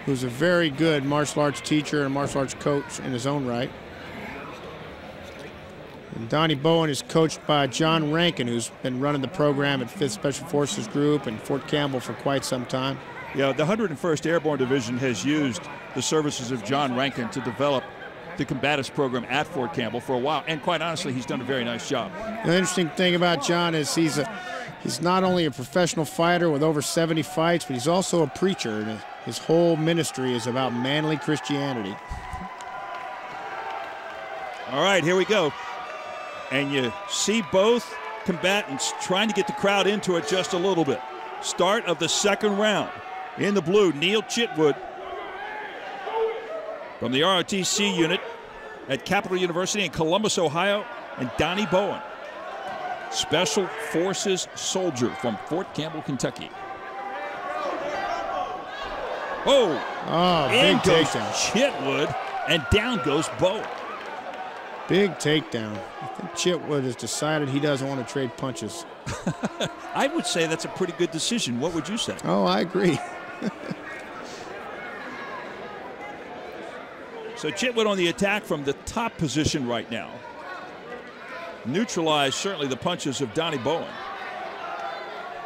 who's a very good martial arts teacher and martial arts coach in his own right. And Donnie Bowen is coached by John Rankin, who's been running the program at 5th Special Forces Group and Fort Campbell for quite some time. Yeah, the 101st Airborne Division has used the services of John Rankin to develop the combatives program at Fort Campbell for a while, and quite honestly, he's done a very nice job. The interesting thing about John is he's not only a professional fighter with over 70 fights, but he's also a preacher, and his whole ministry is about manly Christianity. All right, here we go. And you see both combatants trying to get the crowd into it just a little bit. Start of the second round. In the blue, Neil Chitwood from the ROTC unit at Capital University in Columbus, Ohio, and Donnie Bowen, Special Forces soldier from Fort Campbell, Kentucky. Big goes takedown. Chitwood, and down goes Bowen. Big takedown. I think Chitwood has decided he doesn't want to trade punches. I would say that's a pretty good decision. What would you say? Oh, I agree. So Chitwood on the attack from the top position right now. Neutralized certainly the punches of Donnie Bowen.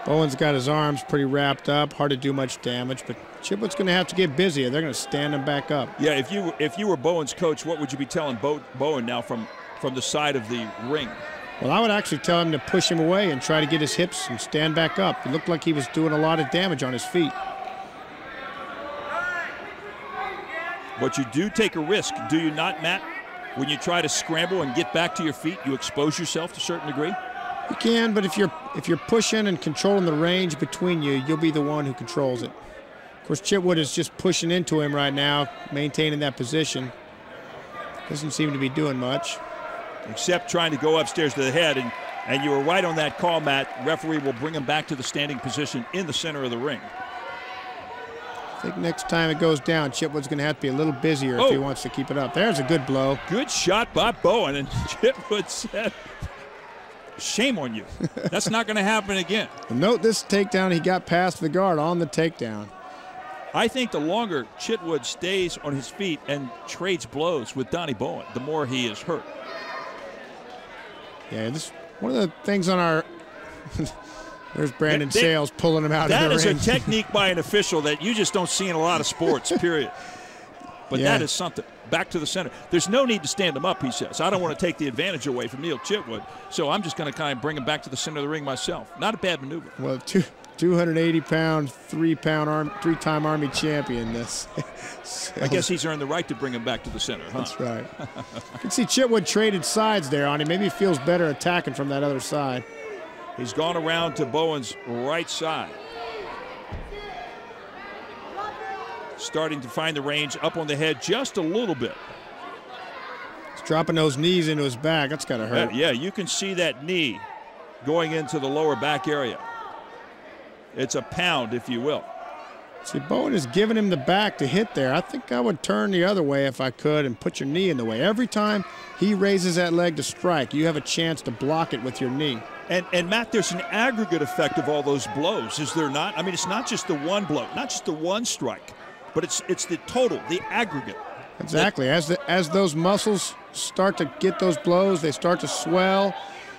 Bowen's got his arms pretty wrapped up, hard to do much damage, but Chitwood's going to have to get busy. They're going to stand him back up. Yeah, if you were Bowen's coach, what would you be telling Bowen now from the side of the ring? Well, I would actually tell him to push him away and try to get his hips and stand back up. It looked like he was doing a lot of damage on his feet. But you do take a risk, do you not, Matt? When you try to scramble and get back to your feet, you expose yourself to a certain degree? You can, but if you're pushing and controlling the range between you, you'll be the one who controls it. Of course, Chitwood is just pushing into him right now, maintaining that position. Doesn't seem to be doing much. Except trying to go upstairs to the head, and you were right on that call, Matt. Referee will bring him back to the standing position in the center of the ring. I think next time it goes down, Chitwood's going to have to be a little busier if he wants to keep it up. There's a good blow. Good shot by Bowen, and Chitwood said, shame on you. That's not going to happen again. Note this takedown, he got past the guard on the takedown. I think the longer Chitwood stays on his feet and trades blows with Donnie Bowen, the more he is hurt. Yeah, this one of the things on our there's Brandon Sales pulling him out of the ring. That is a technique by an official that you just don't see in a lot of sports, period. But that is something. Back to the center. There's no need to stand him up, he says. I don't want to take the advantage away from Neil Chitwood, so I'm just going to kind of bring him back to the center of the ring myself. Not a bad maneuver. Well, 280-pound, three-time Army champion. I guess he's earned the right to bring him back to the center, huh? That's right. You can see Chitwood traded sides there on him. Maybe he feels better attacking from that other side. He's gone around to Bowen's right side. Starting to find the range up on the head just a little bit. He's dropping those knees into his back. That's got to hurt. Yeah, you can see that knee going into the lower back area. It's a pound, if you will. See, Bowen is giving him the back to hit there. I think I would turn the other way if I could and put your knee in the way. Every time he raises that leg to strike, you have a chance to block it with your knee. And Matt, there's an aggregate effect of all those blows, is there not? I mean, it's not just the one blow, not just the one strike, but it's the total, the aggregate. Exactly. As those muscles start to get those blows, they start to swell,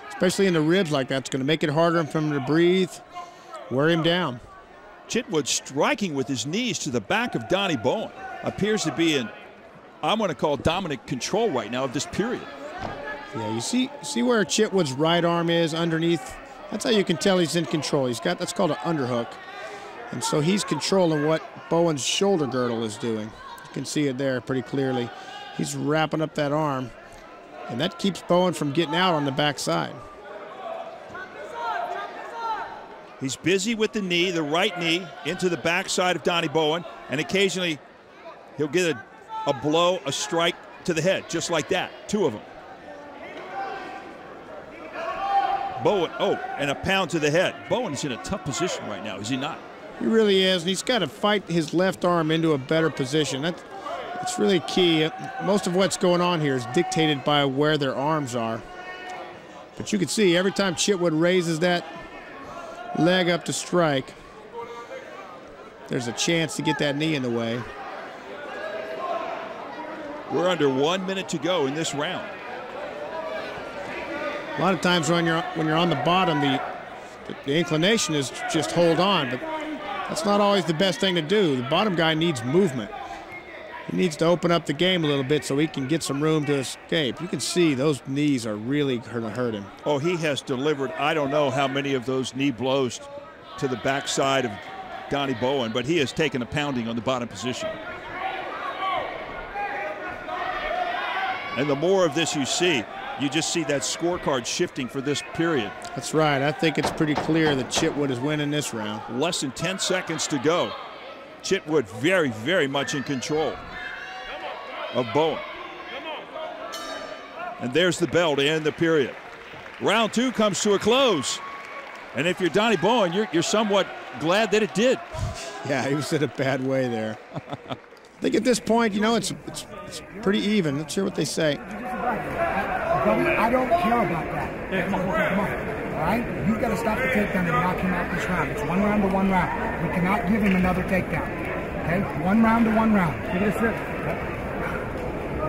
especially in the ribs like that. It's going to make it harder for him to breathe, wear him down. Chitwood striking with his knees to the back of Donnie Bowen. Appears to be in, I'm going to call dominant control right now of this period. Yeah, you see where Chitwood's right arm is underneath. That's how you can tell he's in control. He's got, that's called an underhook. And so he's controlling what Bowen's shoulder girdle is doing. You can see it there pretty clearly. He's wrapping up that arm, and that keeps Bowen from getting out on the backside. He's busy with the knee, the right knee, into the backside of Donnie Bowen, and occasionally he'll get a blow, a strike to the head, just like that, 2 of them. Bowen, oh, and a pound to the head. Bowen is in a tough position right now, is he not? He really is, and he's got to fight his left arm into a better position. That's really key. Most of what's going on here is dictated by where their arms are. But you can see every time Chitwood raises that leg up to strike, there's a chance to get that knee in the way. We're under 1 minute to go in this round. A lot of times when you're on the bottom, the inclination is just hold on, but that's not always the best thing to do. The bottom guy needs movement. He needs to open up the game a little bit so he can get some room to escape. You can see those knees are really going to hurt him. Oh, he has delivered, I don't know how many of those knee blows to the backside of Donnie Bowen, but he has taken a pounding on the bottom position. And the more of this you see, you just see that scorecard shifting for this period. That's right. I think it's pretty clear that Chitwood is winning this round. Less than 10 seconds to go. Chitwood very, very much in control of Bowen. And there's the bell to end the period. Round 2 comes to a close. And if you're Donnie Bowen, you're somewhat glad that it did. Yeah, he was in a bad way there. I think at this point, you know, it's pretty even. Let's hear what they say. I don't care about that. Come on. All right? You've got to stop the takedown and knock him out this round. It's 1 round to 1 round. We cannot give him another takedown. Okay? 1 round to 1 round. Give it a sip.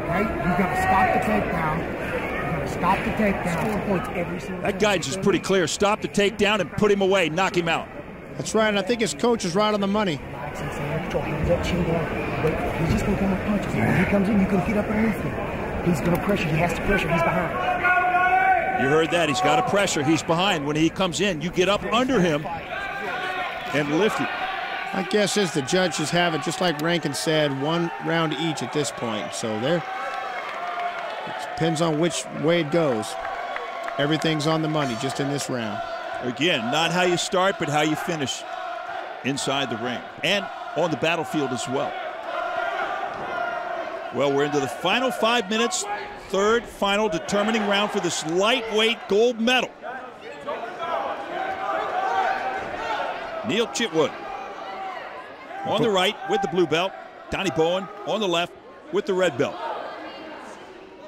Okay? You've got to stop the takedown. You've got to stop the takedown. Score points every single That guidance is pretty clear. Stop the takedown and put him away. Knock him out. That's right, and I think his coach is right on the money. Relax and say, control. Hands up, chin down. But he's just going to come with punches. And when he comes in, you can get up underneath him. He's going to pressure. He has to pressure. He's behind. You heard that. He's got to pressure. He's behind. When he comes in, you get up under him and lift him. My guess is the judges have it, just like Rankin said, 1 round each at this point. So there, it depends on which way it goes. Everything's on the money just in this round. Again, not how you start, but how you finish inside the ring and on the battlefield as well. Well, we're into the final 5 minutes, third final determining round for this lightweight gold medal. Neil Chitwood on the right with the blue belt. Donnie Bowen on the left with the red belt.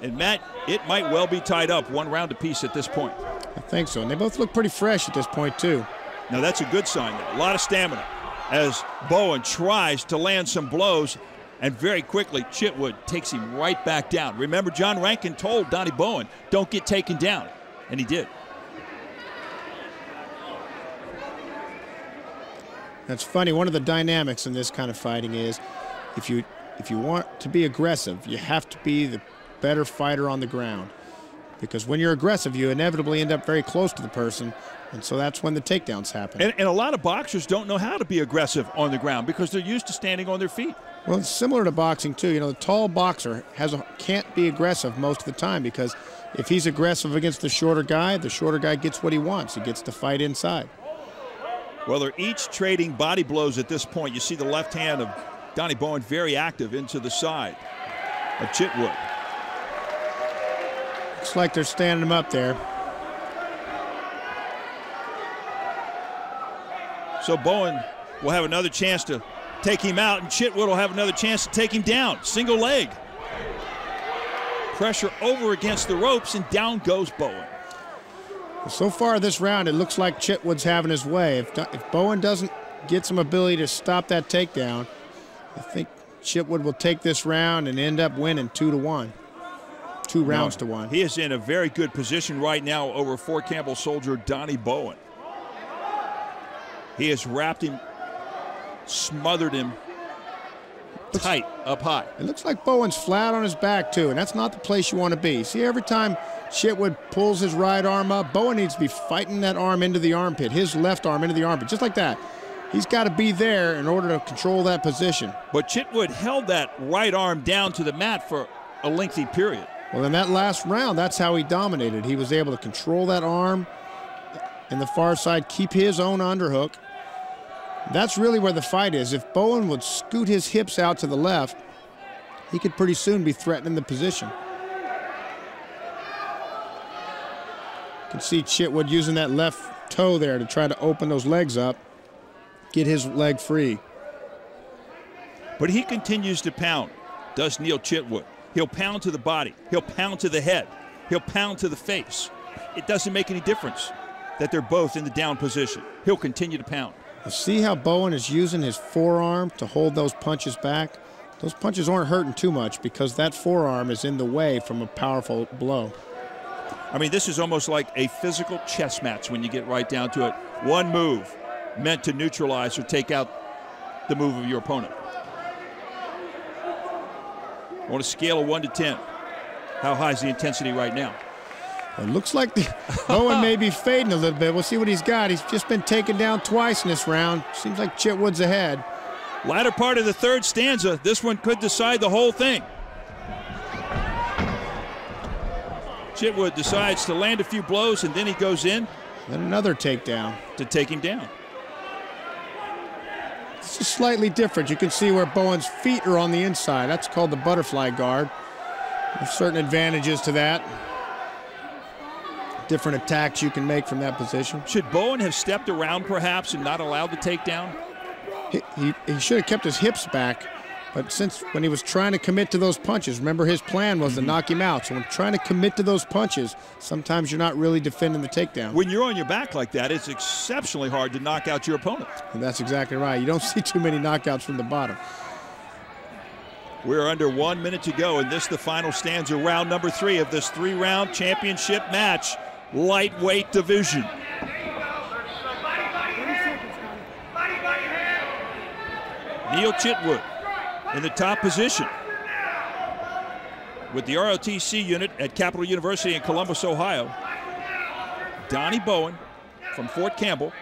And Matt, it might well be tied up 1 round apiece at this point. I think so, and they both look pretty fresh at this point too. Now that's a good sign there. A lot of stamina as Bowen tries to land some blows. And very quickly, Chitwood takes him right back down. Remember, John Rankin told Donnie Bowen, don't get taken down. And he did. That's funny. One of the dynamics in this kind of fighting is if you want to be aggressive, you have to be the better fighter on the ground. Because when you're aggressive, you inevitably end up very close to the person. And so that's when the takedowns happen. And a lot of boxers don't know how to be aggressive on the ground because they're used to standing on their feet. Well, it's similar to boxing, too. You know, the tall boxer can't be aggressive most of the time because if he's aggressive against the shorter guy gets what he wants. He gets to fight inside. Well, they're each trading body blows at this point. You see the left hand of Donnie Bowen very active into the side of Chitwood. Looks like they're standing him up there. So Bowen will have another chance to take him out, and Chitwood will have another chance to take him down. Single leg. Pressure over against the ropes, and down goes Bowen. So far this round, it looks like Chitwood's having his way. If Bowen doesn't get some ability to stop that takedown, I think Chitwood will take this round and end up winning 2-1. 2 rounds to 1. He is in a very good position right now over Fort Campbell soldier Donnie Bowen. He has wrapped him, smothered him tight up high. It looks like Bowen's flat on his back too, and that's not the place you want to be. See, every time Chitwood pulls his right arm up, Bowen needs to be fighting that arm into the armpit, his left arm into the armpit, just like that. He's got to be there in order to control that position. But Chitwood held that right arm down to the mat for a lengthy period. Well, in that last round, that's how he dominated. He was able to control that arm in the far side, keep his own underhook. That's really where the fight is. If Bowen would scoot his hips out to the left, he could pretty soon be threatening the position. You can see Chitwood using that left toe there to try to open those legs up, get his leg free. But he continues to pound, does Neil Chitwood. He'll pound to the body. He'll pound to the head. He'll pound to the face. It doesn't make any difference that they're both in the down position. He'll continue to pound. You see how Bowen is using his forearm to hold those punches back? Those punches aren't hurting too much because that forearm is in the way from a powerful blow. I mean, this is almost like a physical chess match when you get right down to it. One move meant to neutralize or take out the move of your opponent. On a scale of 1 to 10, how high is the intensity right now? It looks like Bowen may be fading a little bit. We'll see what he's got. He's just been taken down twice in this round. Seems like Chitwood's ahead. Latter part of the third stanza. This one could decide the whole thing. Chitwood decides to land a few blows, and then he goes in. Then another takedown. To take him down. This is slightly different. You can see where Bowen's feet are on the inside. That's called the butterfly guard. There's certain advantages to that. Different attacks you can make from that position. Should Bowen have stepped around perhaps and not allowed the takedown? He should have kept his hips back, but since when he was trying to commit to those punches, remember his plan was to knock him out. So when trying to commit to those punches, sometimes you're not really defending the takedown. When you're on your back like that, it's exceptionally hard to knock out your opponent. And that's exactly right. You don't see too many knockouts from the bottom. We're under 1 minute to go, and this the final stanza, round number 3 of this 3-round championship match. Lightweight division. Neil Chitwood in the top position with the ROTC unit at Capital University in Columbus, Ohio. Donnie Bowen from Fort Campbell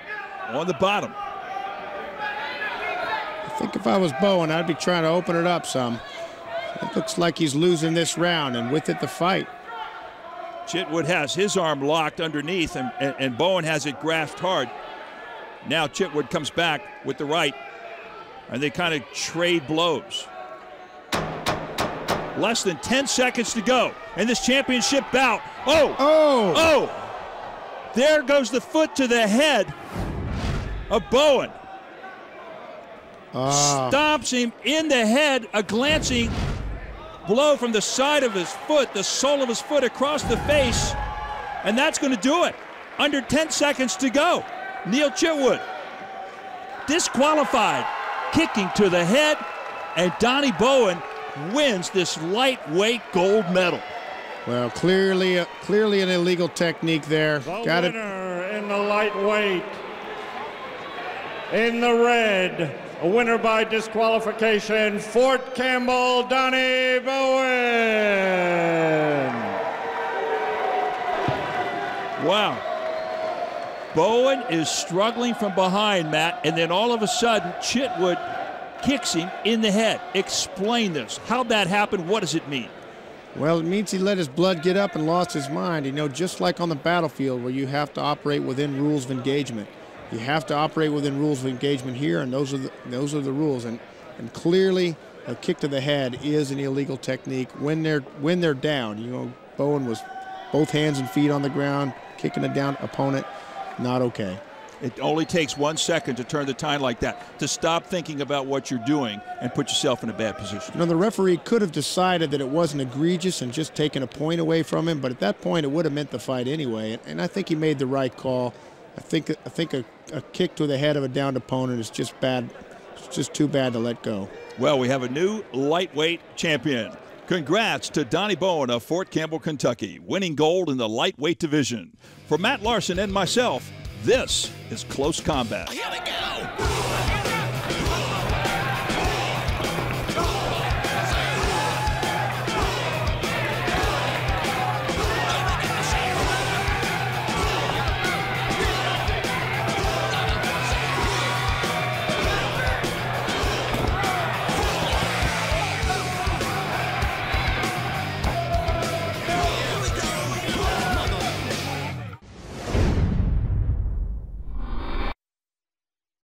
on the bottom. I think if I was Bowen, I'd be trying to open it up some. It looks like he's losing this round, and with it, the fight. Chitwood has his arm locked underneath, and Bowen has it grasped hard. Now Chitwood comes back with the right, and they kind of trade blows. Less than 10 seconds to go in this championship bout. Oh! There goes the foot to the head of Bowen. Stomps him in the head, a glancing blow from the side of his foot, the sole of his foot across the face, and that's going to do it. Under 10 seconds to go. Neil Chitwood disqualified, kicking to the head, and Donnie Bowen wins this lightweight gold medal. Well, clearly an illegal technique there. The winner in the lightweight, in the red, a winner by disqualification, Fort Campbell, Donnie Bowen. Wow. Bowen is struggling from behind, Matt, and then all of a sudden, Chitwood kicks him in the head. Explain this. How'd that happen? What does it mean? Well, it means he let his blood get up and lost his mind. You know, just like on the battlefield where you have to operate within rules of engagement. You have to operate within rules of engagement here, and those are the rules. And clearly, a kick to the head is an illegal technique when they're down. You know, Bowen was both hands and feet on the ground, kicking a down opponent. Not okay. It only takes 1 second to turn the tide like that, to stop thinking about what you're doing and put yourself in a bad position. You know, the referee could have decided that it wasn't egregious and just taken a point away from him, but at that point it would have meant the fight anyway, and I think he made the right call. I think a kick to the head of a downed opponent is just bad. It's just too bad to let go. Well, we have a new lightweight champion. Congrats to Donnie Bowen of Fort Campbell, Kentucky, winning gold in the lightweight division. For Matt Larson and myself, this is Close Combat. Here we go.